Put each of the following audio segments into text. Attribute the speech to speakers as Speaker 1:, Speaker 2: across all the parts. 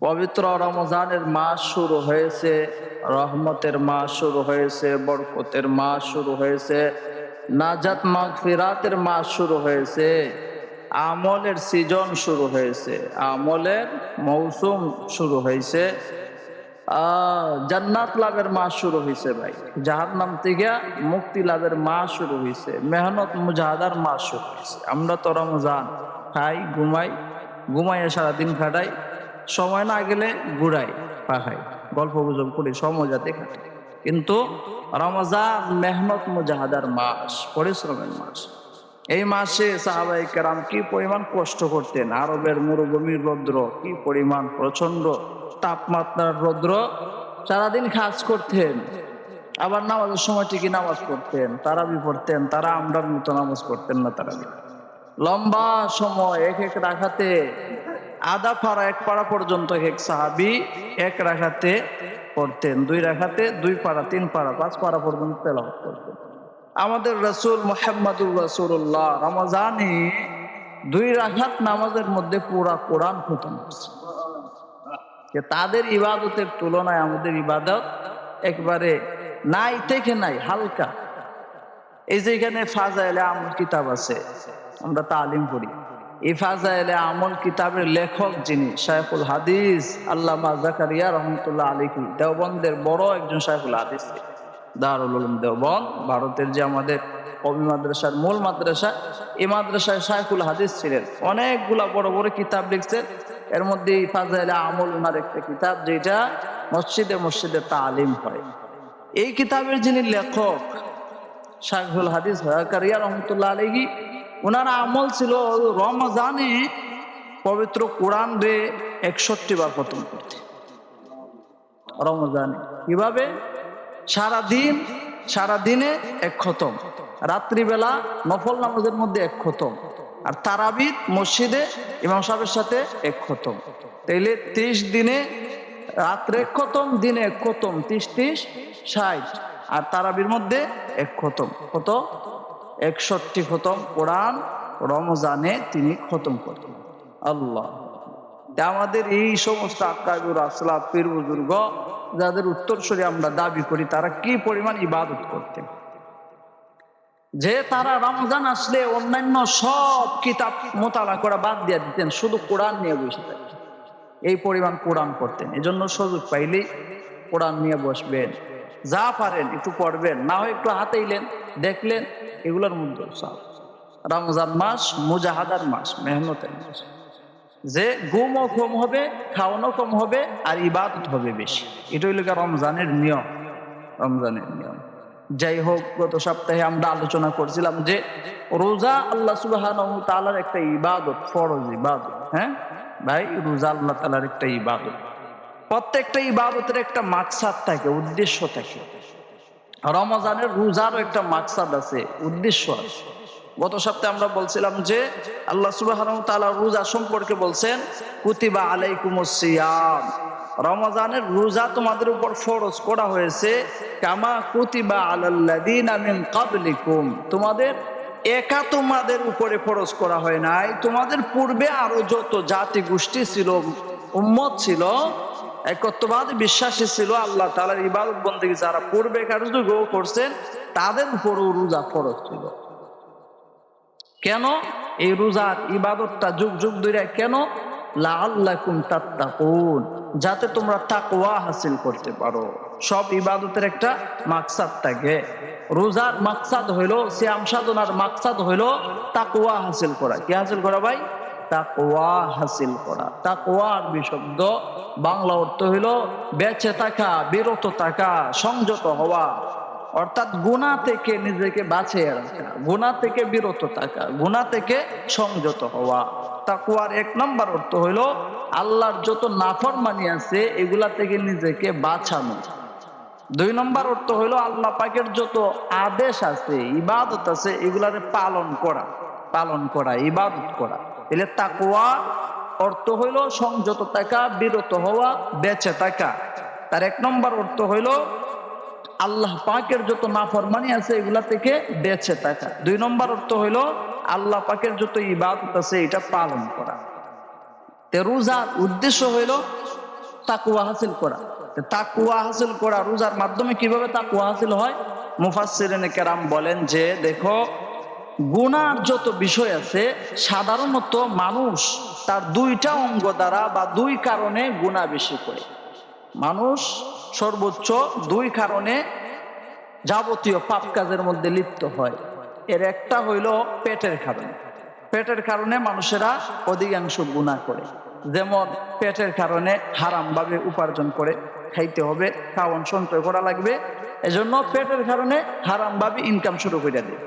Speaker 1: পবিত্র রমজানের মাস শুরু হয়েছে, রহমতের মাস শুরু হয়েছে, বরকতের মাস শুরু হয়েছে, নাজাত মাগফিরাতের মাস শুরু হয়েছে, আমলের সিজন শুরু হয়েছে, আমলের মৌসুম শুরু হয়েছে, জান্নাত লাভের মাস শুরু হয়েছে ভাই। জাহান্নাম থেকে মুক্তি লাভের মাস শুরু হয়েছে, মেহনত মুজাহাদার মাস শুরু হয়েছে। আমরা তো রমজান খাই, ঘুমাই, ঘুমাইয়া সারাদিন কাটাই, সময় না গেলে ঘুরাই পাখাই, গল্প গুজব করি, সময় যাতে কাটে। কিন্তু রমজান মেহনত মুজাহাদার মাস, পরিশ্রমের মাস। এই মাসে সাহাবায়ে কেরাম কি পরিমাণ কষ্ট করতেন। আরবের মরুভূমির রৌদ্র কি পরিমাণ প্রচন্ড তাপমাত্রার রৌদ্র, সারাদিন কাজ করতেন, আবার নামাজের সময় ঠিকই নামাজ পড়তেন, তারাবি পড়তেন। তারা আমরার মতো নামাজ পড়তেন না, তারাবি লম্বা সময় এক এক রাখাতে, আধা পাড়া এক পাড়া পর্যন্ত এক সাহাবি এক রাখাতে পড়তেন, দুই রাখাতে দুই পাড়া, তিন পাড়া, পাঁচ পাড়া পর্যন্ত তেলাওয়াত করতেন। আমাদের রাসূল মুহাম্মদুর রাসূলুল্লাহ রমজানে দুই রাকাত নামাজের মধ্যে পুরা কোরআন খতম করছে। তাদের ইবাদতের তুলনায় আমাদের ইবাদত একবারে নাই থেকে নাই, হালকা। এই যে এখানে ফাজাইলে আমল কিতাব আছে, আমরা তালিম করি। এই ফাজাইলে আমল কিতাবের লেখক যিনি, শায়খুল হাদিস আল্লামা জাকারিয়া রহমতুল্লাহ আলাইহি, দেওবন্দের বড় একজন শায়খুল হাদিস, দারুল উলুম দেওবন্দ, ভারতের যে আমাদের কওমি মাদ্রাসার মূল মাদ্রাসা, এই মাদ্রাসায় শায়খুল হাদিস ছিলেন। অনেকগুলা বড় বড় কিতাব লিখছেন। এর মধ্যে ফাজাইলে আমল ওনার একটা কিতাব, যেটা মসজিদে মসজিদে তালিম হয়। এই কিতাবের যিনি লেখক শায়খুল হাদিস জাকারিয়া রহমতুল্লাহ আলাইহি, ওনার আমল ছিল রমজানে পবিত্র কোরআন রে 61 বার খতম করতে। রমজানে কিভাবে? সারাদিনে এক খতম, রাত্রিবেলা নফল নামাজের মধ্যে এক খতম, আর তারাবির মসজিদে ইমাম সাহেবের সাথে এক খতম। তাইলে 30 দিনে রাত্রে এক খতম, দিনে এক খতম, 30 60, আর তারাবির মধ্যে এক খতম, কত? 61 খতম কোরআন রমজানে তিনি খতম করতেন। আল্লাহ! আমাদের এই সমস্ত আকাবির আসলাফ পীর বুজুর্গ যাদের উত্তরসূরি আমরা দাবি করি, তারা কি পরিমাণ ইবাদত করতেন, যে তারা রমজান আসলে অন্যান্য সব কিতাব মোতালা করা বাদ দিয়ে দিতেন, শুধু কোরআন নিয়ে বসে থাকতেন। এই পরিমাণ কোরআন পড়তেন। এজন্য সুযোগ পাইলেই কোরআন নিয়ে বসবেন, যা পারেন একটু পড়বেন, না হয় একটু হাতেইলেন, দেখলেন। এগুলোর মধ্যে সব রমজান মাস মুজাহাদার মাস, মেহনতের মাস, যে ঘুমও কম হবে, খাওয়ানো কম হবে, আর ইবাদত হবে বেশি। এটা হইল রমজানের নিয়ম, রমজানের নিয়ম। যাই হোক, গত সপ্তাহে আমরা আলোচনা করছিলাম যে রোজা আল্লাহ সুবহানাহু ওয়া তাআলার একটা ইবাদত, ফরজ ইবাদত। হ্যাঁ ভাই, রোজা আল্লাহ তাআলার একটা ইবাদত। প্রত্যেকটা ইবাদতের একটা মাকসাদ থাকে, উদ্দেশ্য থাকে। রমজানের রোজারও একটা মাকসাদ আছে, উদ্দেশ্য আছে। গত সপ্তাহে আমরা বলছিলাম যে আল্লাহ সুবহানাহু ওয়া তাআলা রোজা সম্পর্কে বলছেন, কুতিবা আলাইকুমুস সিয়াম, রমজানের রোজা তোমাদের উপর ফরজ করা হয়েছে, কামা কুতিবা আলাল্লাযিনা মিন ক্বাবলিকুম, তোমাদের উপরে ফরজ করা হয় নাই, তোমাদের পূর্বে আরো যত জাতি গোষ্ঠী ছিল, উম্মত ছিল, একত্ববাদ বিশ্বাসী ছিল, আল্লাহ তাআলার ইবাদত বন্দেগী যারা পূর্বে কার্যক্রম করছেন, তাদের উপরও রোজা ফরজ ছিল। কেন এই রোজার ইবাদতটা যুগ যুগ ধরে? কেন? লাআল্লাকুম তাত্তাকুন, যাতে তোমরা তাকওয়া হাসিল করতে পারো। সব ইবাদতের একটা মাকসাদ থাকে। রোজার মাকসাদ হইল, সিয়াম সাধনার মাকসাদ হইল তাকওয়া হাসিল করা। কি হাসিল করা ভাই? তাকওয়া হাসিল করা। তাকওয়া আরবি শব্দ, বাংলা অর্থ হইল বেঁচে থাকা, বিরত থাকা, সংযত হওয়া, অর্থাৎ গুনাহ থেকে নিজেকে বাঁচিয়ে রাখা, গুনাহ থেকে বিরত থাকা, গুনাহ থেকে সংযত হওয়া। তাকওয়ার 1 নম্বর অর্থ হইল আল্লাহর যত নাফরমানি আছে এগুলা থেকে নিজেকে বাঁচানো। 2 নম্বর অর্থ হইল আল্লাহ পাকের যত আদেশ আছে, ইবাদত আছে, এগুলারে পালন করা, ইবাদত করা। এলে তাকওয়া অর্থ হইল সংযত থাকা, বিরত হওয়া, বেঁচে থাকা। তার 1 নম্বর অর্থ হইল আল্লাহ পাকের যত নাফরমানি আছে এগুলা থেকে বেঁচে থাকা। 2 নম্বর অর্থ হইল আল্লাহ পাকের যত ইবাদত আছে এটা পালন করা। তে রোজার উদ্দেশ্য হইল তাকওয়া হাসিল করা। তাকওয়া হাসিল করা রোজার মাধ্যমে কিভাবে তাকওয়া হাসিল হয়? মুফাসসিরিনে কেরাম বলেন যে দেখো, গুনার যত বিষয় আছে সাধারণত মানুষ তার দুইটা অঙ্গ দ্বারা বা দুই কারণে গুনাহ বেশি করে। মানুষ সর্বোচ্চ দুই কারণে যাবতীয় পাপ কাজের মধ্যে লিপ্ত হয়। এর একটা হইল পেটের কারণে। পেটের কারণে মানুষেরা অধিকাংশ গুনাহ করে। যেমন পেটের কারণে হারাম ভাবে উপার্জন করে খাইতে হবে, খাওয়ান সঞ্চয় করা লাগবে, এজন্য পেটের কারণে হারাম ভাবে ইনকাম শুরু করে দেয়।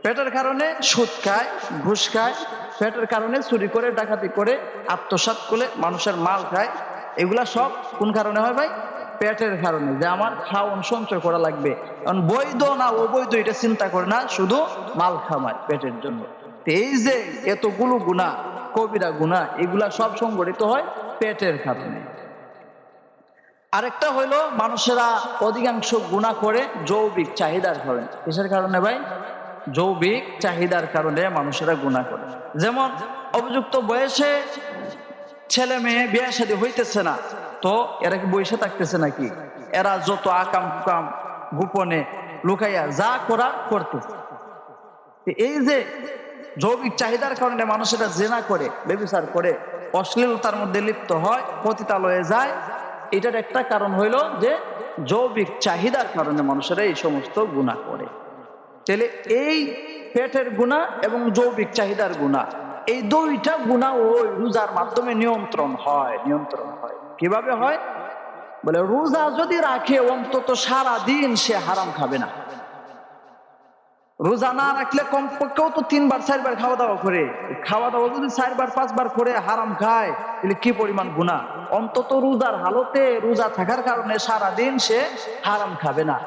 Speaker 1: পেটের কারণে সুদ খায়, ঘুষ খায়, পেটের কারণে চুরি করে, ডাকাতি করে, আত্মসাৎ করে মানুষের মাল খায়। এগুলা সব কোন কারণে হয় ভাই? পেটের কারণে, যে আমার খাওয়ান সঞ্চয় করা লাগবে। কারণ বৈধ না অবৈধ এটা চিন্তা করে না, শুধু মাল খামায় পেটের জন্য। এই যে এতগুলো গুনাহ, কবিরা গুনাহ, এগুলা সব সংগঠিত হয় পেটের কারণে। আরেকটা হইলো মানুষেরা অধিকাংশ গুনাহ করে যৌবিক চাহিদার কারণে। কিসের কারণে ভাই? যৌবিক চাহিদার কারণে মানুষেরা গুনাহ করে। যেমন অভিযুক্ত বয়সে ছেলে মেয়ে বিয়ে শাদী হইতেছে না, তো এরা কি বসে থাকতেছে নাকি? এরা যত আকাম কুকাম গোপনে লুকাইয়া যা করা করতেছে। এই যে যৌবিক চাহিদার কারণে মানুষেরা জিনা করে, ব্যভিচার করে, অশ্লীলতার মধ্যে লিপ্ত হয়, পতিতালয়ে যায়, এটার একটা কারণ হইল যে যৌবিক চাহিদার কারণে মানুষেরা এই সমস্ত গুনাহ করে। তাহলে এই পেটের গুনাহ এবং যৌবিক চাহিদার গুনাহ, এই দুইটা গুনাহ ওই রোজার মাধ্যমে নিয়ন্ত্রণ হয়। কিভাবে হয়? বলে রোজা যদি রাখে অন্তত সারা দিন সে হারাম খাবে না। রোজা না রাখলে কমপক্ষেও তো 3 বার 4 বার খাওয়া দাওয়া করে, খাওয়া দাওয়া যদি 4 বার 5 বার করে হারাম খায়, তাহলে কি পরিমাণ গুনাহ। অন্তত রোজার হালতে, রোজা থাকার কারণে সারা দিন সে হারাম খাবে না।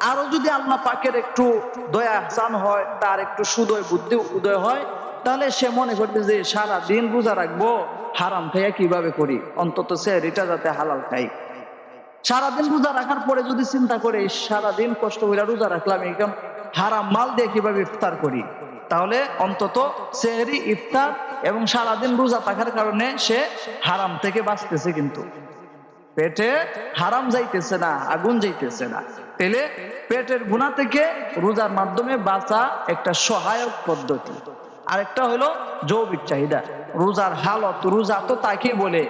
Speaker 1: আরো যদি আল্লাহ পাকের একটু দয়া আহসান হয়, তার একটু সুদয় বুদ্ধি উদয় হয়, তাহলে সে মনে করবে যে সারা দিন রোজা রাখবো, হারাম খাইয়া কিভাবে করি, অন্তত সেহরিটা যাতে হালাল খাই। সারাদিন রোজা রাখার পরে যদি চিন্তা করে সারাদিন কষ্ট করে রোজা রাখলাম, একদম হারাম মাল দিয়ে কিভাবে ইফতার করি, তাহলে অন্তত সেহরি, ইফতার এবং সারাদিন রোজা থাকার কারণে সে হারাম থেকে বাঁচতেছে, কিন্তু পেটে হারাম যাইতেছে না, আগুন যাইতেছে না। তাহলে পেটের গুনাহ থেকে রোজার মাধ্যমে বাঁচা একটা সহায়ক পদ্ধতি। আরেকটা হলো যৌবিক চাহিদা। রোজার হালত, রোজা তো তাকে বলে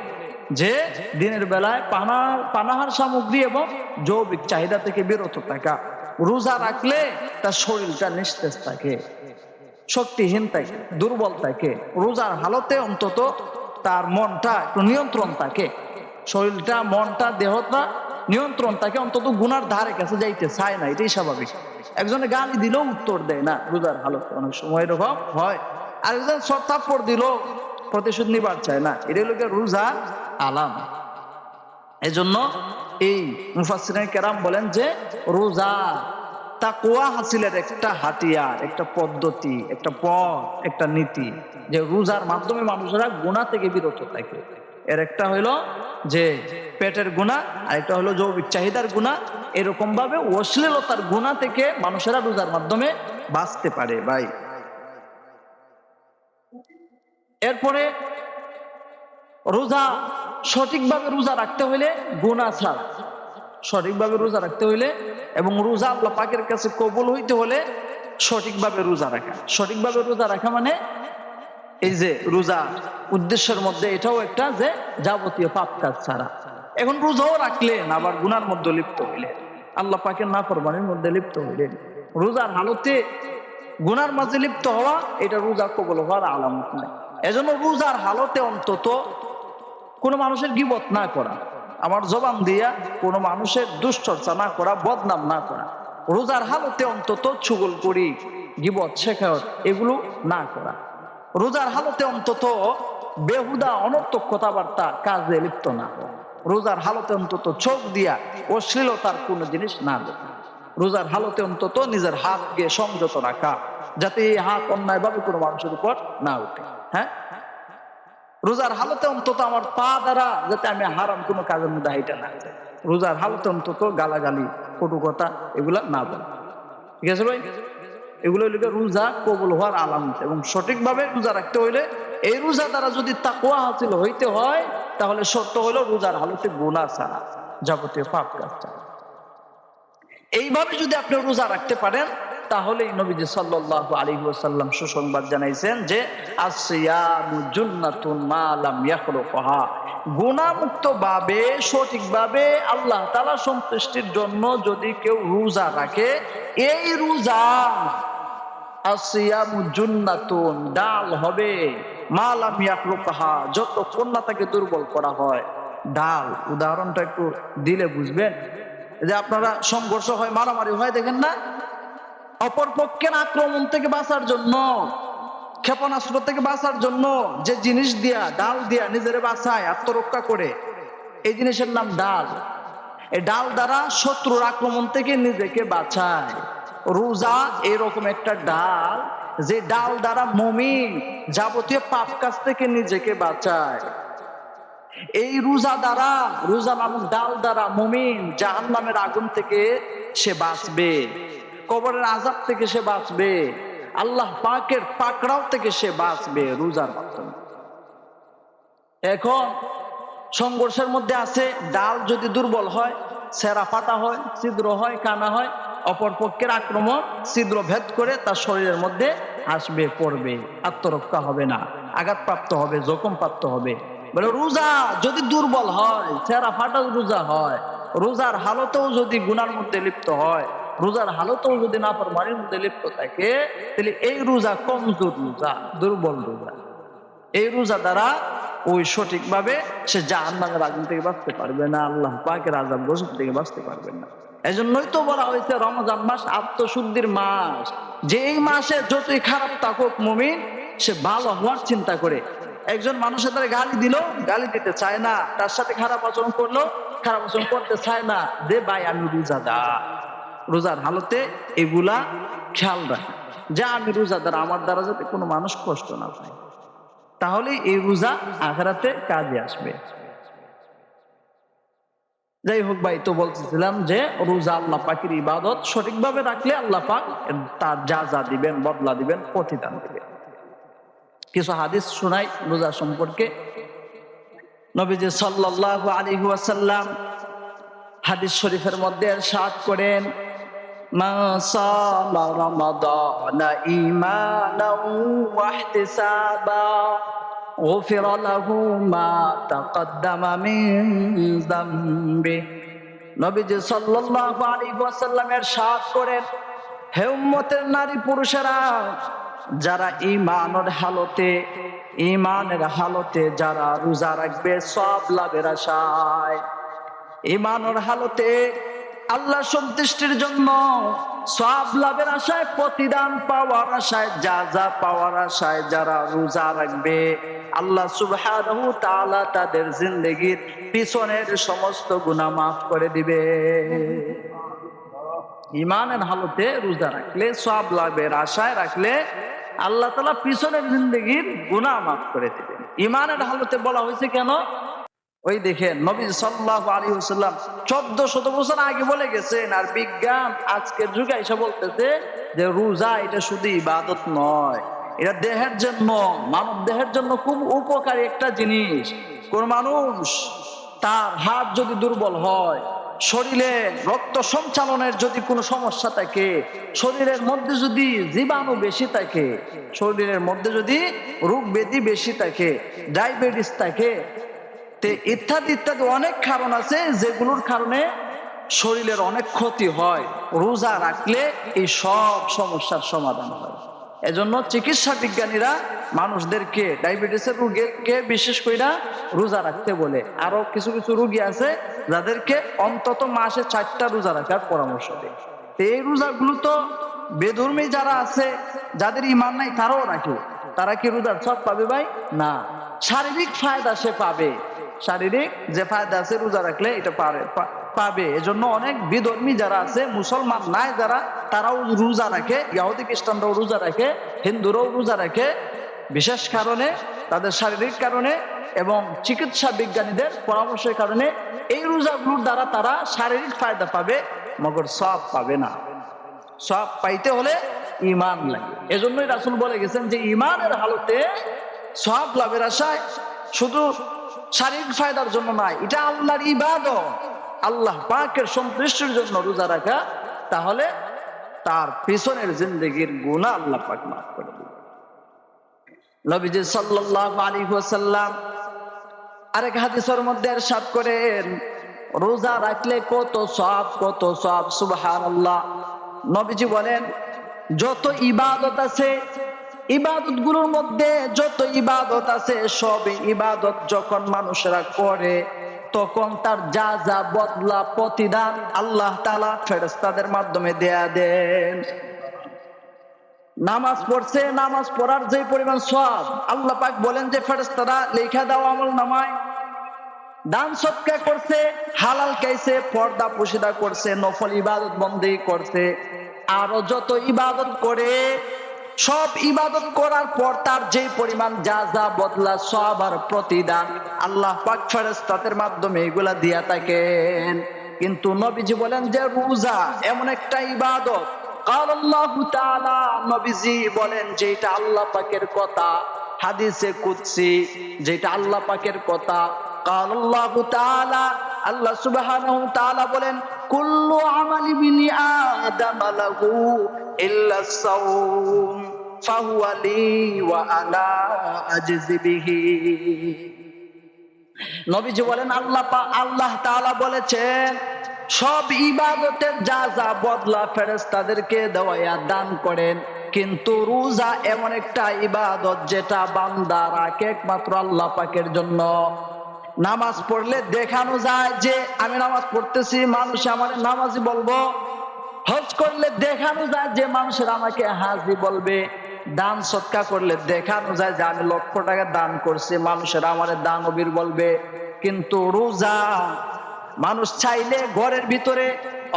Speaker 1: যে দিনের বেলায় পানাহার সামগ্রী এবং যৌবিক চাহিদা থেকে বিরত থাকা। রোজা রাখলে তার শরীরটা নিস্তেজ থাকে, শক্তিহীন থাকে, দুর্বল থাকে। রোজার হালতে অন্তত তার মনটা একটু নিয়ন্ত্রণ থাকে, শরীরটা, মনটা, দেহটা নিয়ন্ত্রণ থাকে, অন্তত গুনার ধারে কাছে যাইতে চায় না। এটাই স্বাভাবিক। একজনে গালি দিলেও উত্তর দেয় না রোজার হালতে, অনেক সময় এরকম হয়। আর একজন সব থাপ্পড় দিল, প্রতিশোধ নিবার চায় না। এটা হলো রোজার আলাম। এজন্য এই মুফাসসিরিনে কেরাম বলেন যে রোজা তাকওয়া হাসিলের একটা হাতিয়ার, একটা পদ্ধতি, একটা পথ, একটা নীতি, যে রোজার মাধ্যমে মানুষেরা গুনাহ থেকে বিরত থাকে। এর একটা হইলো যে পেটের গুনাহ, আর একটা হলো যৌবিক চাহিদার গুনাহ। এরকম ভাবে অশ্লীলতার গুনাহ থেকে মানুষেরা রোজার মাধ্যমে বাঁচতে পারে ভাই। এরপরে রোজা সঠিকভাবে রোজা রাখতে হইলে, গুনাহ ছাড়া সঠিকভাবে রোজা রাখতে হইলে এবং রোজা আল্লাহ পাকের কাছে কবুল হইতে হলে সঠিকভাবে রোজা রাখা। সঠিকভাবে রোজা রাখা মানে এই যে রোজা উদ্দেশ্যের মধ্যে এটাও একটা, যে যাবতীয় পাপ কাজ ছাড়া। এখন রোজাও রাখলেন, আবার গুনার মধ্যে লিপ্ত হইলেন, আল্লাহ পাকের নাফরমানির মধ্যে লিপ্ত হইলেন, রোজার হালতে গুনার মাঝে লিপ্ত হওয়া, এটা রোজা কবুল হওয়ার আলামত নাই। এজন্য রোজার হালতে অন্তত কোনো মানুষের গীবত না করা, আমার জবান দিয়া কোনো মানুষের দুশ্চর্চা না করা, বদনাম না করা। রোজার হালতে অন্তত চুগলখড়ি, গীবত, শেখায়ত এগুলো না করা। রোজার হালতে অন্তত বেহুদা অনর্থক কথাবার্তা কাজে লিপ্ত না হওয়া। রোজার হালতে অন্তত চোখ দিয়া অশ্লীলতার কোনো জিনিস না দেখা। রোজার হালতে অন্তত নিজের হাতকে সংযত রাখা, যাতে এই হাত অন্যায়ভাবে কোনো মানুষের উপর না উঠে। হ্যাঁ, রোজার হালতে অন্তত আমার পা দ্বারা যাতে আমি হারাম কোনো কাজের মধ্যে হাইটা না যাই। রোজার হালতে অন্তত গালাগালি, কটু কথা এগুলা না বলে। ঠিক আছে ভাই? এগুলো হইলে রোজা কবুল হওয়ার আলামত। এবং সঠিকভাবে রোজা রাখতে হইলে, এই রোজা দ্বারা যদি তাকওয়া হাসিল হইতে হয়, তাহলে সত্য হলো রোজার হালতে গুনাহ ছাড়া, যাবতীয় পাপ কাজ ছাড়া। এইভাবে যদি আপনি রোজা রাখতে পারেন তাহলেই নবীজি সাল্লাল্লাহু আলাইহি ওয়াসাল্লাম সুসংবাদ জানাইছেন যে আসিয়ামু জুন্নাতুন মা লাম ইয়াখলুকহা, গুনাহমুক্ত ভাবে সঠিকভাবে আল্লাহ তাআলা সন্তুষ্টির জন্য যদি কেউ রোজা রাখে, এই রোজা আসিয়ামু জুন্নাতুন ডাল হবে মা লাম ইয়াখলুকহা, যতক্ষণ না তাকে দুর্বল করা হয়। ডাল উদাহরণটা একটু দিলে বুঝবেন। যে আপনারা সংঘর্ষ হয়, মারামারি হয়, দেখেন না, অপর পক্ষের আক্রমণ থেকে বাঁচার জন্য, ক্ষেপণাস্ত্র থেকে বাঁচার জন্য যে জিনিস দিয়া, ডাল দিয়া নিজেরে বাঁচায়, আত্মরক্ষা করে, এই জিনিসের নাম ডাল। এই ডাল দ্বারা শত্রুর আক্রমণ থেকে নিজেকে বাঁচায়। রোজা এরকম একটা ডাল, যে ডাল দ্বারা মুমিন যাবতীয় পাপ কাজ থেকে নিজেকে বাঁচায়। এই রোজা দ্বারা, রোজা নামক ডাল দ্বারা মুমিন জাহান্নামের আগুন থেকে সে বাঁচবে, কবরের আযাব থেকে সে বাঁচবে, আল্লাহ পাকের পাকড়াও থেকে সে বাঁচবে রোজার মাধ্যমে। এখন সংঘর্ষের মধ্যে আছে, ডাল যদি দুর্বল হয়, ছেঁড়া ফাটা হয়, ছিদ্র হয়, কানা হয়, অপর পক্ষের আক্রমণ ছিদ্র ভেদ করে তার শরীরের মধ্যে আসবে, পড়বে, আত্মরক্ষা হবে না, আঘাতপ্রাপ্ত হবে, জখমপ্রাপ্ত হবে। বলে রোজা যদি দুর্বল হয়, ছেঁড়া ফাটা রোজা হয়, রোজার হালতেও যদি গুনার মধ্যে লিপ্ত হয়, রোজার হালতেও যদি নাফরমানির মধ্যে লিপ্ত থাকে, তাহলে এই রোজা কমজোর রোজা, দুর্বল রোজা। এই রোজা দ্বারা ওই সঠিকভাবে সে জাহান্নামের আগুন থেকে বাঁচতে পারবে না, আল্লাহ পাকের আযাব গজব থেকে বাঁচতে পারবে না। এজন্যই তো বলা হয়েছে রমজান মাস আত্মশুদ্ধির মাস, যে এই মাসে যতই খারাপ থাকুক মুমিন সে ভালো হওয়ার চিন্তা করে। একজন মানুষের দ্বারা গালি দিল, গালি দিতে চায় না, তার সাথে খারাপ আচরণ করলো, খারাপ আচরণ করতে চায় না, দে ভাই আমি রোজাদার। রোজার হালতে এগুলা খেয়াল রাখে যে আমি রোজাদার, আমার দ্বারা যাতে কোনো মানুষ কষ্ট না পায়, তাহলে এই রোজা আখিরাতে কাজে আসবে। যাই হোক ভাই, তো বলতেছিলাম যে রোজা আল্লাহ পাকের ইবাদত, সঠিকভাবে রাখলে আল্লাহ পাক তার যা যা দিবেন, বদলা দিবেন, প্রতিদান দিবেন। কিছু হাদিস শোনাই রোজা সম্পর্কে। নবীজি সাল্লাল্লাহু আলাইহি ওয়াসাল্লাম হাদিস শরীফের মধ্যে ইরশাদ করেন, মান সামা রমাদানা ঈমানান ওয়া ইহতিসাবা গুফিরা লাহু মা তাকদ্দামা মিন যামবি। নবীজি সাল্লাল্লাহু আলাইহি ওয়াসাল্লাম ইরশাদ করেন, হে উম্মতের নারী পুরুষেরা, যারা ঈমানের হালতে যারা রোজা রাখবে সওয়াব লাভের আশায়, ঈমানের হালতে আল্লাহ সন্তুষ্টির জন্য সওয়াব লাভের আশায়, প্রতিদান পাওয়ার আশায়, যা যা পাওয়ার আশায় যারা রোজা রাখবে, আল্লাহ সুবহানাহু ওয়া তাআলা তাদের জিন্দেগীর পিছনের সমস্ত গুনাহ মাফ করে দিবে। ঈমানের হালতে রোজা রাখলে, সওয়াব লাভের আশায় রাখলে আল্লাহ তাআলা পিছনের জিন্দেগীর গুনাহ মাফ করে দিবেন। ঈমানের হালতে বলা হয়েছে কেন? ওই দেখেন নবী সাল্লাল্লাহু আলাইহি ওয়াসাল্লাম 1400 বছর আগে বলে গেছেন, আর বিজ্ঞান আজকের যুগে এসে বলতেছে যে রোজা এটা শুধু ইবাদত নয়, এটা দেহের জন্য, মানব দেহের জন্য খুব উপকারী একটা জিনিস। কোন মানুষ তার হাত যদি দুর্বল হয়, শরীরে রক্ত সঞ্চালনের যদি কোনো সমস্যা থাকে, শরীরের মধ্যে যদি জীবাণু বেশি থাকে, শরীরের মধ্যে যদি রোগ ব্যাধি বেশি থাকে, ডায়াবেটিস থাকে, ইত্যাদি ইত্যাদি অনেক কারণ আছে যেগুলোর কারণে শরীরের অনেক ক্ষতি হয়, রোজা রাখলে এই সব সমস্যার সমাধান হয়। এজন্য চিকিৎসা বিজ্ঞানীরা মানুষদেরকে, ডায়াবেটিসের রোগীকে বিশেষ করে রোজা রাখতে বলে। আরো কিছু কিছু রোগী আছে যাদেরকে অন্তত মাসে 4টা রোজা রাখার পরামর্শ দেয়। এই রোজাগুলো তো বেধর্মী যারা আছে, যাদের ঈমান নাই, তারাও রাখে। তারা কি রোজার সব পাবে ভাই? না, শারীরিক ফায়দা সে পাবে, শারীরিক যে ফায়দা আছে রোজা রাখলে এটা পাবে। এজন্য অনেক বিধর্মী যারা আছে, মুসলমান নাই যারা, তারাও রোজা রাখে, ইহুদি খ্রিস্টানরাও রোজা রাখে, হিন্দুরাও রোজা রাখে, বিশেষ কারণে, তাদের শারীরিক কারণে এবং চিকিৎসা বিজ্ঞানীদের পরামর্শের কারণে। এই রোজাগুলোর দ্বারা তারা শারীরিক ফায়দা পাবে, মগর সওয়াব পাবে না। সওয়াব পাইতে হলে ঈমান লাগে। এজন্যই রাসূল বলে গেছেন যে ঈমানের হালতে সওয়াব লাভের আশায় শুধু শারীরিক ফায়দার জন্য নয়, এটা আল্লাহর ইবাদত, আল্লাহ পাকের সন্তুষ্টির জন্য রোজা রাখা, তাহলে তার পিছনের জিন্দেগির গুনাহ আল্লাহ পাক মাফ করে দিবেন। নবীজি সাল্লাল্লাহু আলাইহি ওয়াসাল্লাম আরেক হাদিসের মধ্যে ইরশাদ করেন, রোজা রাখলে কত সওয়াব, কত সওয়াব, সুবহানাল্লাহ। নবীজি বলেন, যত ইবাদত আছে, ইবাদত গুলোর মধ্যে যত ইবাদত আছে, সব ইবাদত যখন মানুষরা করে তখন তার যা যা বদলা প্রতিদান আল্লাহ তাআলা ফেরেশতাদের মাধ্যমে দেয়া দেন। নামাজ পড়ছে, নামাজ পড়ার যে পরিমাণ সওয়াব আল্লাহ পাক বলেন যে ফেরেশতারা লেখা দাও আমল নামায়। দান সদকা করছে, হালাল খাইছে, পর্দা পুশিদা করছে, নফল ইবাদত বন্দেগী করছে, আরো যত ইবাদত করে, সব ইবাদত করার পর তার যে পরিমাণ যা যা বদলা সওয়াব আর প্রতিদান আল্লাহ পাক ফেরেশতাদের মাধ্যমে এগুলা দিয়া থাকেন। কিন্তু নবীজি বলেন যে রোজা এমন একটা ইবাদত, قال الله تعالى, নবীজি বলেন যে এটা আল্লাহ পাকের কথা, হাদিসে কুদসি যেটা আল্লাহ পাকের কথা। قال الله تعالى, আল্লাহ সুবহানাহু ওয়া তাআলা বলেন, কুল্লু আমালি বিনি আদম লাহু ইল্লা সাওম ফাহুয়া লি ওয়া আনা আজজি বিহি। নবীজি বলেন আল্লাহ তাআলা বলেছেন, সব ইবাদতের যা যা বদলা ফেরেশতাদেরকে দেওয়া দান করেন, কিন্তু রোজা এমন একটা ইবাদত যেটা বান্দা রাখে একমাত্র আল্লাহ পাকের জন্য। নামাজ পড়লে দেখানো যায় যে আমি নামাজ পড়তেছি, মানুষ আমার নামাজি বলবো। হজ করলে দেখানো যায় যে মানুষের আমাকে হাজি বলবে। দান সদকা করলে দেখানো যায় যে আমি লক্ষ টাকা দান করছি, মানুষের আমার দানবীর বলবে। কিন্তু রোজা মানুষ চাইলে ঘরের ভিতরে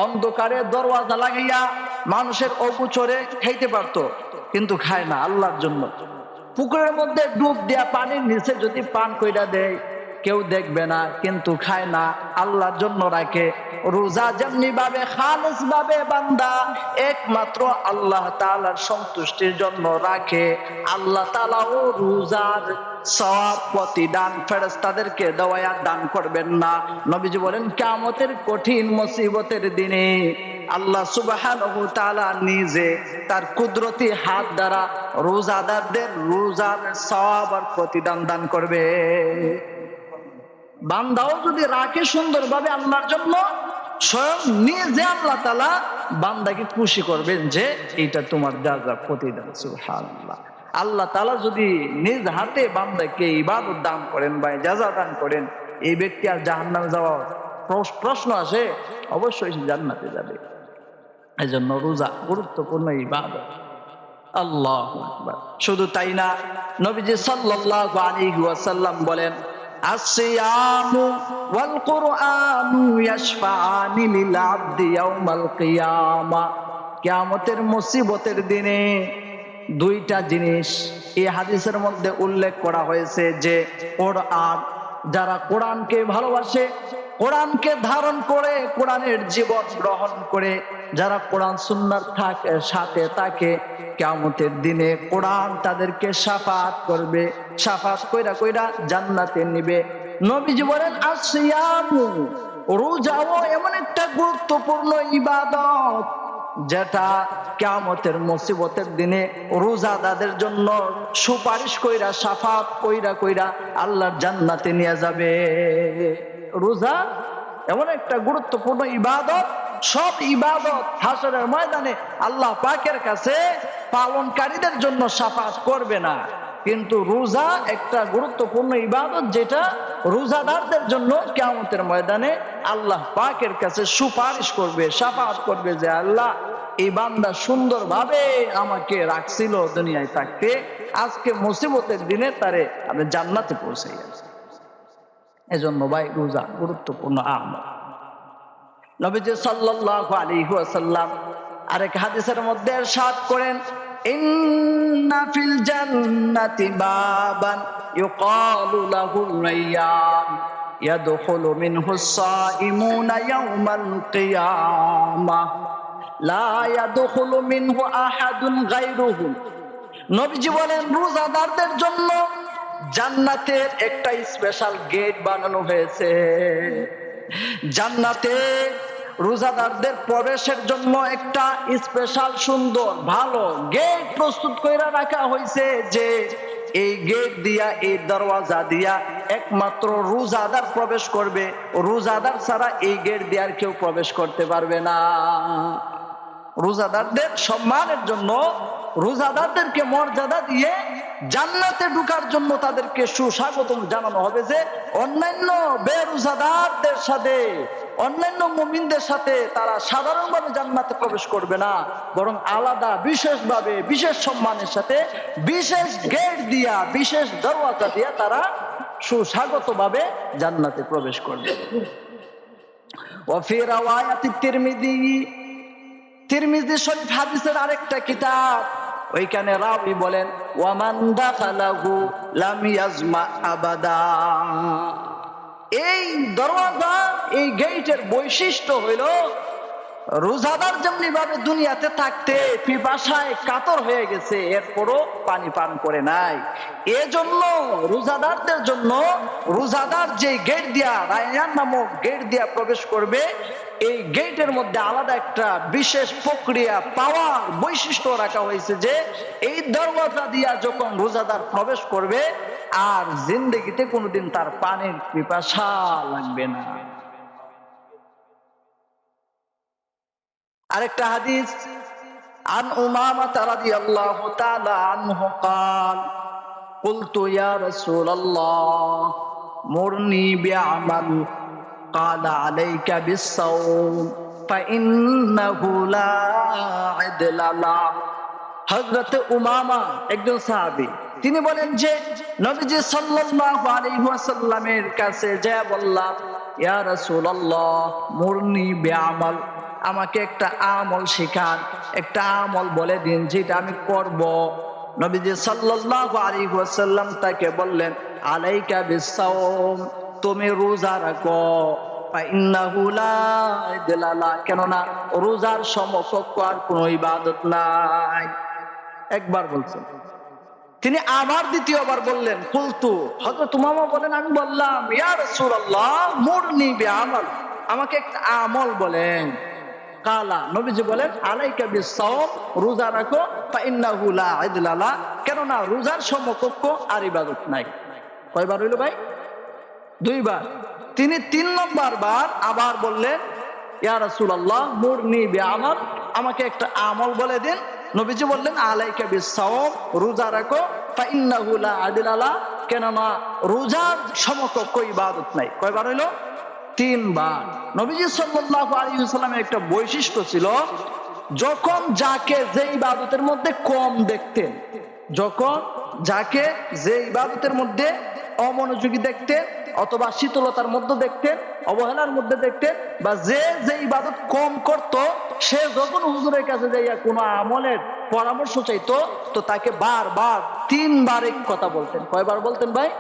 Speaker 1: অন্ধকারে দরওয়াজা লাগাইয়া মানুষের অগোচরে খাইতে পারতো, কিন্তু খায় না আল্লাহর জন্য। পুকুরের মধ্যে ডুব দেয়া পানির নিচে যদি পান কইরা দেয় কেউ দেখবে না, কিন্তু খায় না, আল্লাহর জন্য রাখে। রোজা যেমনি ভাবে খালেস ভাবে বান্দা একমাত্র আল্লাহ তাআলার সন্তুষ্টির জন্য রাখে, আল্লাহ তাআলাও রোজার সওয়াব প্রতিদান ফেরেশতাদেরকে দেওয়া দান করবেন না। নবীজি বলেন, কিয়ামতের কঠিন মুসিবতের দিনে আল্লাহ সুবহানাহু ওয়া তাআলা নিজে তার কুদরতি হাত দ্বারা রোজাদারদের রোজার সওয়াব আর প্রতিদান দান করবে। বান্দাও যদি রাখে সুন্দরভাবে আল্লাহর জন্য, স্বয়ং নিজে আল্লাহ তাআলা বান্দাকে খুশি করবেন যে এটা তোমার যা যা প্রতিদান। সুবহানাল্লাহ। আল্লাহ তাআলা যদি নিজ হাতে বান্দাকে ইবাদত দান করেন বা জাযা দান করেন, এই ব্যক্তি আর জাহান্নামে যাওয়ার প্রশ্ন আসে? অবশ্যই সে জান্নাতে যাবে। এজন্য রোজা গুরুত্বপূর্ণ ইবাদত। আল্লাহু আকবার। শুধু তাই না, নবীজি সাল্লাল্লাহু আলাইহি ওয়াসাল্লাম বলেন, আসিয়ামু ওয়াল কুরআনু ইয়াশফাআনি লিল আবদি ইয়াউমাল কিয়ামা। কিয়ামতের মুসিবতের দিনে দুইটা জিনিস এই হাদিসের মধ্যে উল্লেখ করা হয়েছে যে কোরআন, যারা কোরআনকে ভালোবাসে, কোরআনকে ধারণ করে, কোরআনের জীবন গ্রহণ করে, যারা কোরআন সুন্নাহর সাথে থাকে, কিয়ামতের দিনে কোরআন তাদেরকে শাফাআত করবে, শাফাআত কইরা কইরা জান্নাতে নিবে। নবীজি বলেন, আসিয়ামু, রোজাও এমন একটা গুরুত্বপূর্ণ ইবাদত যেটা কিয়ামতের মুসিবতের দিনে রোজাদারদের জন্য সুপারিশ কইরা, শাফাআত কইরা কইরা আল্লাহর জান্নাতে নিয়ে যাবে। রোজা এমন একটা গুরুত্বপূর্ণ ইবাদত, সব ইবাদত হাসরের ময়দানে আল্লাহ পাকের কাছে পালনকারীদের জন্য শাফাআত করবে না, কিন্তু রোজা একটা গুরুত্বপূর্ণ ইবাদত যেটা রোজাদারদের জন্য কিয়ামতের ময়দানে আল্লাহ পাকের কাছে সুপারিশ করবে, শাফাআত করবে যে আল্লাহ, এই বান্দা সুন্দরভাবে আমাকে রাখছিল দুনিয়ায় থাকতে, আজকে মুসিবতের দিনে তারে আমি জান্নাতে পৌঁছে গেছি। এজন্য ভাই রোজা গুরুত্বপূর্ণ আমল। নবীজি সাল্লাল্লাহু আলাইহি ওয়াসাল্লাম আরেক হাদিসের মধ্যে ইরশাদ করেন, ইন্না ফিল জান্নাতি বাবান ইউকালু লাহুর রায়্যান ইয়াদখুলু মিনহু আস-সাইমুনা ইয়াওমাল কিয়ামাহ লা ইয়াদখুলু মিনহু আহাদুন গায়রুহু। নবীজি বলেন, রোজাদারদের জন্য জান্নাতের একটা স্পেশাল গেট বানানো হয়েছে। জান্নাতে রোজাদারদের প্রবেশের জন্য একটা স্পেশাল সুন্দর ভালো গেট প্রস্তুত করে রাখা হয়েছে, যে এই গেট দিয়া, এই দরওয়াজা দিয়া একমাত্র রোজাদার প্রবেশ করবে, রোজাদার ছাড়া এই গেট দিয়ে আর কেউ প্রবেশ করতে পারবে না। রোজাদারদের সম্মানের জন্য, রোজাদারদেরকে মর্যাদা দিয়ে জান্নাতে ঢোকার জন্য তাদেরকে সুস্বাগতম জানানো হবে, যে অন্যান্য বেরোজাদারদের সাথে, অন্যান্য মুমিনদের সাথে তারা সাধারণভাবে জান্নাতে প্রবেশ করবে না, বরং আলাদা বিশেষভাবে বিশেষ সম্মানের সাথে বিশেষ গেট দিয়া, বিশেষ দরওয়াজা দিয়া তারা সুস্বাগতভাবে জান্নাতে প্রবেশ করবে। ওয়াফি রাওয়ায়াতি তিরমিজি, তিরমিজি শরীফ হাদিসের আরেকটা কিতাব, ওইখানে রাবি বলেন ওয়ামান দাখালাহু লাম ইয়াজমা আবাদা। এই দরওয়াজা, এই গেটের বৈশিষ্ট্য হইল রোজাদার যেমনি ভাবে দুনিয়াতে থাকতে পিপাসায় কাতর হয়ে গেছে, এরপরও পানি পান করে নাই, এজন্য রোজাদারদের জন্য রোজাদার যে গেট দিয়া, রায়্যান নামক গেট দিয়া প্রবেশ করবে, এই গেটের মধ্যে আলাদা একটা বিশেষ প্রক্রিয়া পাওয়ার বৈশিষ্ট্য রাখা হয়েছে, যে এই দরওয়াজা দিয়া যখন রোজাদার প্রবেশ করবে আর জিন্দেগিতে কোনোদিন তার পানির পিপাসা লাগবে না। আরেকটা হাদিস, আন উমামা রাদিয়াল্লাহু তাআলা আনহু قال قلت يا رسول الله مرني بعمل قال عليك بالصوم فإنه لا عدل له। হযরত উমামা একজন সাহাবী, তিনি বলেন যে নবীজি সাল্লাল্লাহু আলাইহি ওয়াসাল্লামের কাছে যায় বললাম, ইয়া রাসূলুল্লাহ মুরনি বিআমাল, আমাকে একটা আমল শিখান, একটা আমল বলে দিন যেটা আমি করব। নবীজি সাল্লাল্লাহু আলাইহি ওয়াসাল্লাম তাকে বললেন, আলাইকা বিসসাওম, তুমি রোজা রাখো, ফাইন্নাহু লা ইদলা লা, কেননা রোজার সমকক্ষ আর কোনো ইবাদত নাই। একবার বলছেন, তিনি আবার দ্বিতীয়বার বললেন, কুলতু, হযরত উমামা বলেন আমি বললাম, ইয়া রাসূলুল্লাহ মুরনি বিআমাল, আমাকে একটা আমল বলেন। কালা, নবীজি বলেন আলাইকা বিসসাওম, রোজা রাখো, ফাইন্নাহু লা ইদলা লা, কেননা রোজার সমকক্ষ আর ইবাদত নাই। কয়বার হইল ভাই? দুইবার। তিনি 3 নম্বর বার আবার বললেন, ইয়া রাসূলুল্লাহ মুরনি বিআমাল, আমাকে একটা আমল বলে দিন। নবীজি বললেন আলাইকা বিসসাওম, রোজা রাখো, ফাইন্নাহু লা ইদলা লা, কেননা রোজার সমকক্ষ ইবাদত নাই। কয়বার হইল? 3 বার। নবীজি সাল্লাল্লাহু আলাইহি ওয়াসাল্লামের একটা বৈশিষ্ট্য ছিল, যখন যাকে যে ইবাদতের মধ্যে কম দেখতেন, যখন যাকে যে ইবাদতের মধ্যে অমনোযোগী দেখতেন, অথবা শীতলতার মধ্যে দেখতেন, অবহেলার মধ্যে দেখতেন, বা যে যে ইবাদত কম করত, সে যখন হুজুরের কাছে যাইয়া কোনো আমলের পরামর্শ চাইতো, তো তাকে বারবার 3 বার এক কথা বলতেন। কয়বার বলতেন ভাই?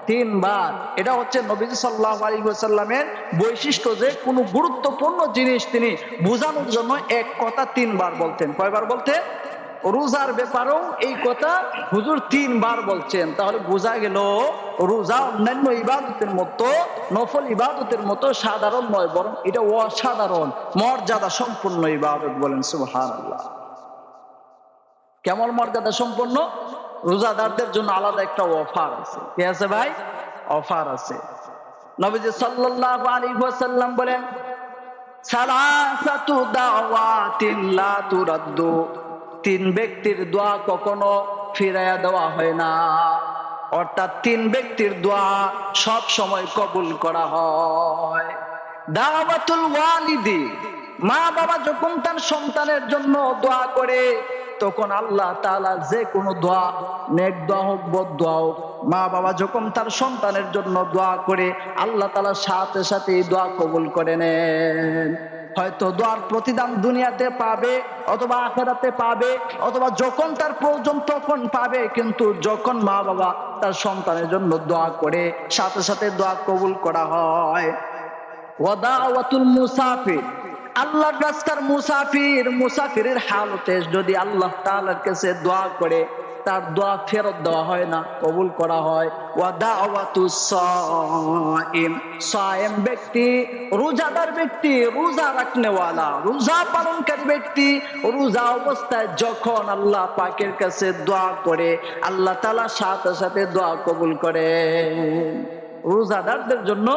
Speaker 1: 3 বার। এটা হচ্ছে নবীজি সাল্লাল্লাহু আলাইহি ওয়াসাল্লামের বৈশিষ্ট্য, যে কোনো গুরুত্বপূর্ণ জিনিস তিনি বোঝানোর জন্য এক কথা 3 বার বলতেন। কয়বার বলতেন? রোজার ব্যাপারেও এই কথা হুজুর 3 বার বলছেন। তাহলে বোঝা গেল রোজা অন্যান্য ইবাদতের মতো, নফল ইবাদতের মতো সাধারণ নয়, বরং এটা অসাধারণ মর্যাদা সম্পন্ন ইবাদত। বলেন সুবহানাল্লাহ। কেমন মর্যাদা সম্পন্ন? রোজাদারদের জন্য আলাদা একটা অফার আছে। কি আছে ভাই? অফার আছে। নবীজি সাল্লাল্লাহু আলাইহি ওয়াসাল্লাম বলেন, সালাসাতু দাওয়াতিন লা তুরাদ্দু, 3 ব্যক্তির দোয়া কখনো ফিরাইয়া দেওয়া হয় না। অর্থাৎ 3 ব্যক্তির দোয়া সব সময় কবুল করা হয়। দাওয়াতুল ওয়ালিদি, মা বাবা যখন তার সন্তানের জন্য দোয়া করে, তখন আল্লাহ তাআলা যে কোনো দোয়া, নেক দোয়া হোক, বদ দোয়া হোক, মা বাবা যখন তার সন্তানের জন্য দোয়া করে, আল্লাহ তাআলা সাথে সাথে এই দোয়া কবুল করে নেন। হয়তো দোয়ার প্রতিদান দুনিয়াতে পাবে, অথবা আখিরাতে পাবে, অথবা যখন তার প্রয়োজন তখন পাবে, কিন্তু যখন মা বাবা তার সন্তানের জন্য দোয়া করে, সাথে সাথে দোয়া কবুল করা হয়। ওয়া দাওয়াতুল মুসাফির, আল্লাহর রাস্তার মুসাফির, মুসাফিরের হালতে যদি আল্লাহ তাআলার কাছে দোয়া করে, তার দোয়া ফেরত দেওয়া হয় না, কবুল করা হয়। ওয়া দাওয়াতুস সাইম, সাইম ব্যক্তি, রোজাদার ব্যক্তি, রোজা রাখনেওয়ালা, রোজা পালনকারী ব্যক্তি রোজা অবস্থায় যখন আল্লাহ পাকের কাছে দোয়া করে, আল্লাহ তাআলা সাথে সাথে দোয়া কবুল করেন। রোজাদারদের জন্য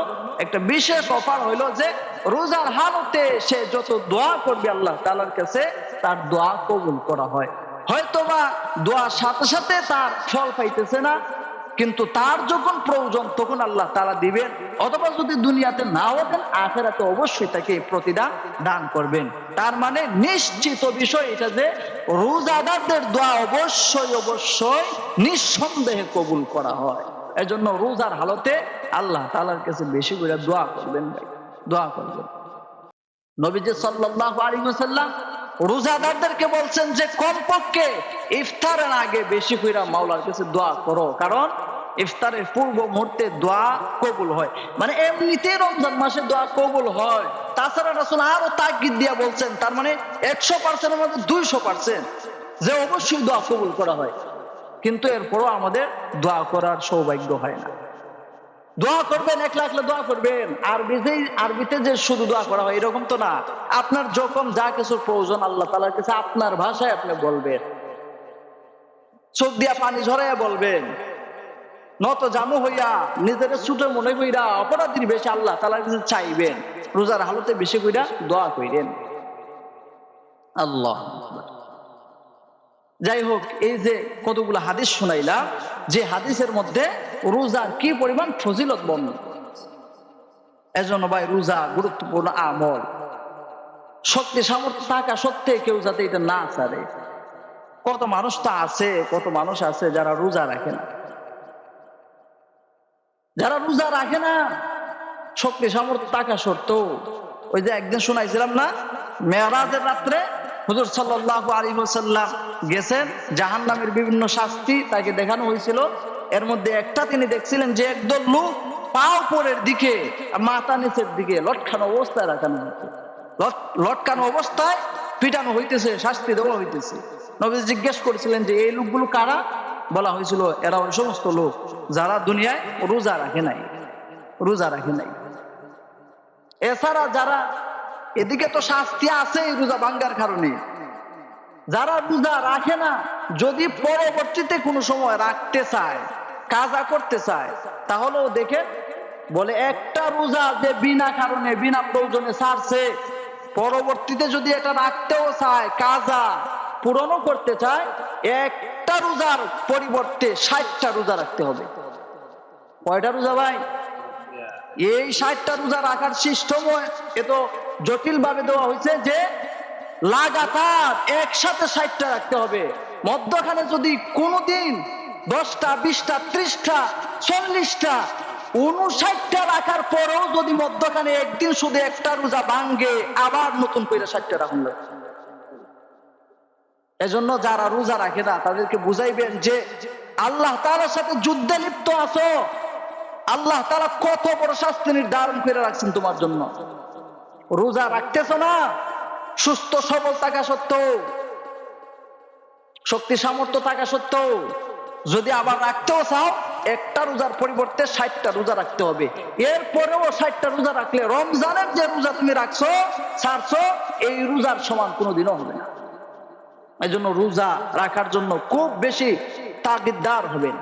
Speaker 1: একটা বিশেষ অফার হইলো যে রোজার হালতে সে যত দোয়া করবে আল্লাহ তাআলার কাছে তার দোয়া কবুল করা হয়। হয়তোবা দোয়ার সাথে সাথে তার ফল পাইতেছে না, কিন্তু তার যখন প্রয়োজন তখন আল্লাহ তাআলা দিবেন, অথবা যদি দুনিয়াতে নাও দেন আখিরাতে অবশ্যই তাকে প্রতিদান দান করবেন। তার মানে নিশ্চিত বিষয় এটা যে রোজাদারদের দোয়া অবশ্যই অবশ্যই নিঃসন্দেহে কবুল করা হয়। এজন্য রোজার হালতে আল্লাহ তাআলার কাছে বেশি করে দোয়া করবেন, ভাই দোয়া করবেন। নবীজি সাল্লাল্লাহু আলাইহি ওয়াসাল্লাম রোজাদারদেরকে বলছেন যে কমপক্ষে ইফতারের আগে বেশি করে মাওলার কাছে দোয়া করো, কারণ ইফতারের পূর্ব মুহূর্তে দোয়া কবুল হয়। মানে এমনিতেই রমজান মাসে দোয়া কবুল হয়, তাছাড়া রাসূল আরো তাকিদ দিয়ে বলছেন, তার মানে 100% এর মধ্যে 200% যে অবশ্যই দোয়া কবুল করা হয়। কিন্তু এরপরও আমাদের দোয়া করার সৌভাগ্য হয় না। দোয়া করবেন, একলা একলা দোয়া করবেন, আরবিতে যে শুধু দোয়া করা হয় এরকম তো না। আপনার যখন যা কিছু প্রয়োজন আল্লাহ তাআলার কাছে আপনার ভাষায় আপনি বলবেন, চোখ দিয়া পানি ঝরাইয়া বলবেন, নত জানু হইয়া নিজের ছুটে মনে কইরা অপরাধীর বেশি আল্লাহ তাআলার কাছে চাইবেন। রোজার হালতে বেশি কইরা দোয়া কইরেন। আল্লাহ যাই হোক, এই যে কতগুলো হাদিস শুনাইলাম, যে হাদিসের মধ্যে রোজার কি পরিমাণ ফজিলত বর্ণনা। এজন্য ভাই রোজা গুরুত্বপূর্ণ আমল। শক্তি সামর্থ্য থাকা সত্ত্বে কেউ যাতে এটা না ছাড়ে। কত মানুষ তো আছে, কত মানুষ আছে যারা রোজা রাখে না, যারা রোজা রাখে না শক্তি সামর্থ্য থাকা সত্ত্বেও। ওই যে একদিন শোনাইছিলাম না, মেরাজের রাত্রে হুজুর সাল্লাল্লাহু আলাইহি ওয়াসাল্লাম গেছেন, জাহান্নামের বিভিন্ন শাস্তি তাকে দেখানো হয়েছিল। এর মধ্যে একটা তিনি দেখছিলেন যে একদল লোক পা উপরের দিকে মাথা নিচের দিকে লটকানো অবস্থায় রাখানো হচ্ছে, লটকানো অবস্থায় পিটানো হইতেছে, শাস্তি দেওয়া হইতেছে। নবী জিজ্ঞেস করেছিলেন যে এই লোকগুলো কারা? বলা হয়েছিল এরা ওই সমস্ত লোক যারা দুনিয়ায় রোজা রাখে নাই, রোজা রাখে নাই। এছাড়া যারা, এদিকে তো শাস্তি আছে এই রোজা ভাঙ্গার কারণে, যারা রোজা রাখে না যদি পরবর্তীতে কোনো সময় রাখতে চায়, কাজা করতে চায়, তাহলেও দেখে বলে একটা রোজা যে বিনা কারণে বিনা প্রয়োজনে ছাড়ছে, পরবর্তীতে যদি এটা রাখতেও চায়, কাজা পূরণও করতে চায়, একটা রোজার পরিবর্তে 60টা রোজা রাখতে হবে। কয়টা রোজা ভাই? এই 60টা রোজা রাখার সিস্টেম এত জটিল ভাবে দেওয়া হয়েছে যে লাগাতার একসাথে 60টা রাখতে হবে। মধ্যখানে যদি কোনোদিন 10টা 20টা 30টা 40টা 59টা রাখার পরেও যদি মধ্যখানে একদিন শুধু একটা রোজা ভাঙ্গে, আবার নতুন করে 60টা রাখুন। এজন্য যারা রোজা রাখে না তাদেরকে বুঝাইবেন যে আল্লাহ তাআলার সাথে যুদ্ধে লিপ্ত আছো, আল্লাহ তাআলা কত বড় শাস্তি নির্ধারণ করে রাখছেন তোমার জন্য। রোজা রাখতেছ না, সুস্থ সবল থাকা সত্ত্বেও, শক্তি সামর্থ্য থাকা সত্ত্বেও যদি আবার রাখতেও চাও, একটা রোজার পরিবর্তে 60টা রোজা রাখতে হবে। এরপরেও 60টা রোজা রাখলে রমজানের যে রোজা তুমি রাখছো ছাড়ছো, এই রোজার সমান কোনোদিনও হবে না। এই জন্য রোজা রাখার জন্য খুব বেশি তাগিদদার হবেন।